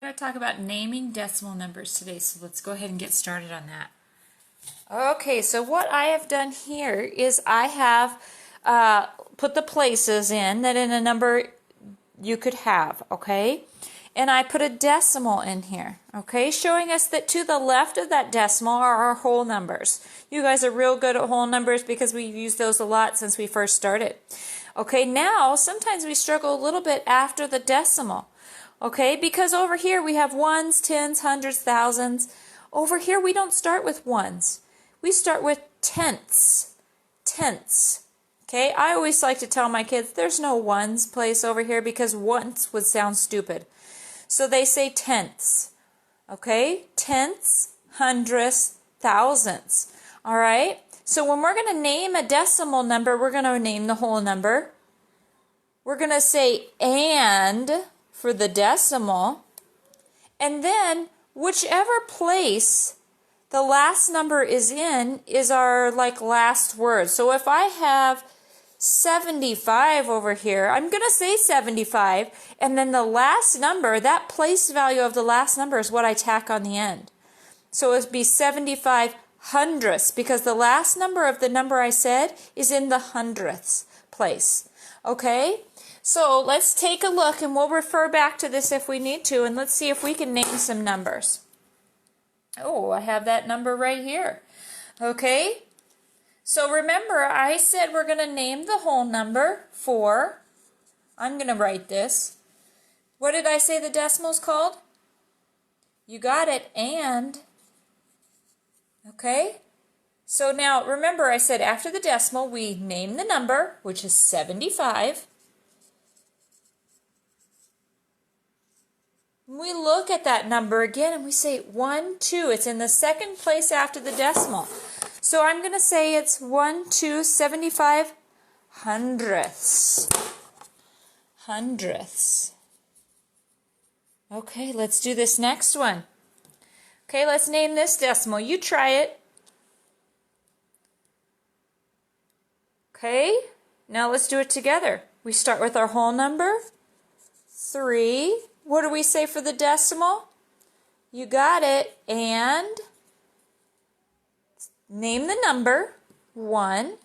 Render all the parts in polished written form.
We're going to talk about naming decimal numbers today, so let's go ahead and get started on that. Okay, so what I have done here is I have put the places in that in a number you could have, okay? And I put a decimal in here, okay? Showing us that to the left of that decimal are our whole numbers. You guys are real good at whole numbers because we've used those a lot since we first started. Okay, now sometimes we struggle a little bit after the decimal. Okay, because over here we have ones, tens, hundreds, thousands. Over here we don't start with ones. We start with tenths. Tenths. Okay, I always like to tell my kids there's no ones place over here because once would sound stupid. So they say tenths. Okay, tenths, hundredths, thousandths. All right, so when we're going to name a decimal number, we're going to name the whole number. We're going to say and for the decimal, and then whichever place the last number is in is our last word. So if I have 75 over here, I'm going to say 75, and then the last number, that place value of the last number is what I tack on the end. So it would be 75 hundredths, because the last number of the number I said is in the hundredths place. Okay? So let's take a look, and we'll refer back to this if we need to, and let's see if we can name some numbers. Oh, I have that number right here. Okay? So remember, I said we're going to name the whole number 4. I'm going to write this. What did I say the decimal's called? You got it, and. Okay? So now, remember I said after the decimal, we name the number, which is 75. We look at that number again and we say 1, 2. It's in the second place after the decimal. So I'm going to say it's 1, 2, 75 hundredths. Hundredths. Okay, let's do this next one. Okay, let's name this decimal. You try it. Okay, now let's do it together. We start with our whole number, 3. What do we say for the decimal? You got it. And name the number, 1.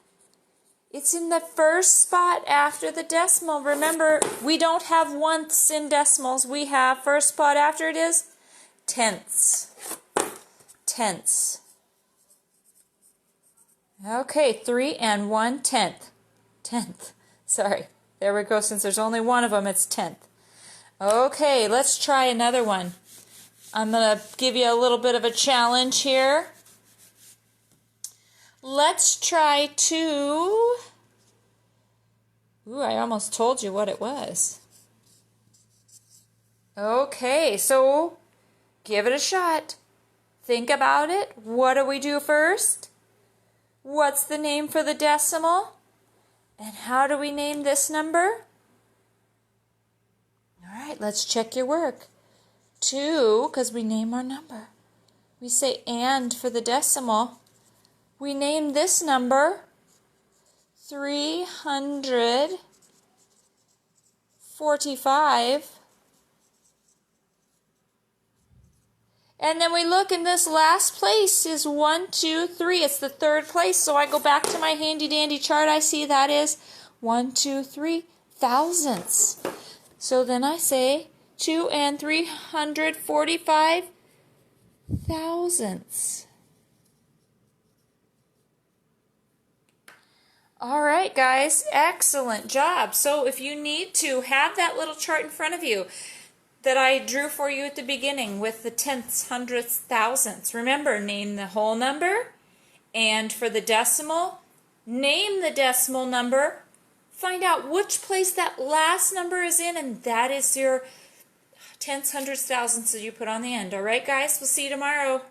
It's in the first spot after the decimal. Remember, we don't have oneths in decimals. We have first spot after it is tenths. Tenths. Okay, 3 and 1 tenth. Tenth. Sorry. There we go. Since there's only one of them, it's tenth. Okay, let's try another one. I'm going to give you a little bit of a challenge here. Let's try to... Ooh, I almost told you what it was. Okay, so give it a shot. Think about it. What do we do first? What's the name for the decimal? And how do we name this number? All right, let's check your work. 2, because we name our number. We say and for the decimal. We name this number 345. And then we look, in this last place is 1, 2, 3. It's the third place. So I go back to my handy dandy chart. I see that is 1, 2, 3 thousandths. So then I say 2 and 345 thousandths. All right, guys, excellent job. So if you need to, have that little chart in front of you that I drew for you at the beginning with the tenths, hundredths, thousandths. Remember, name the whole number, and for the decimal, name the decimal number. Find out which place that last number is in, and that is your tenths, hundredths, thousandths that you put on the end. All right, guys, we'll see you tomorrow.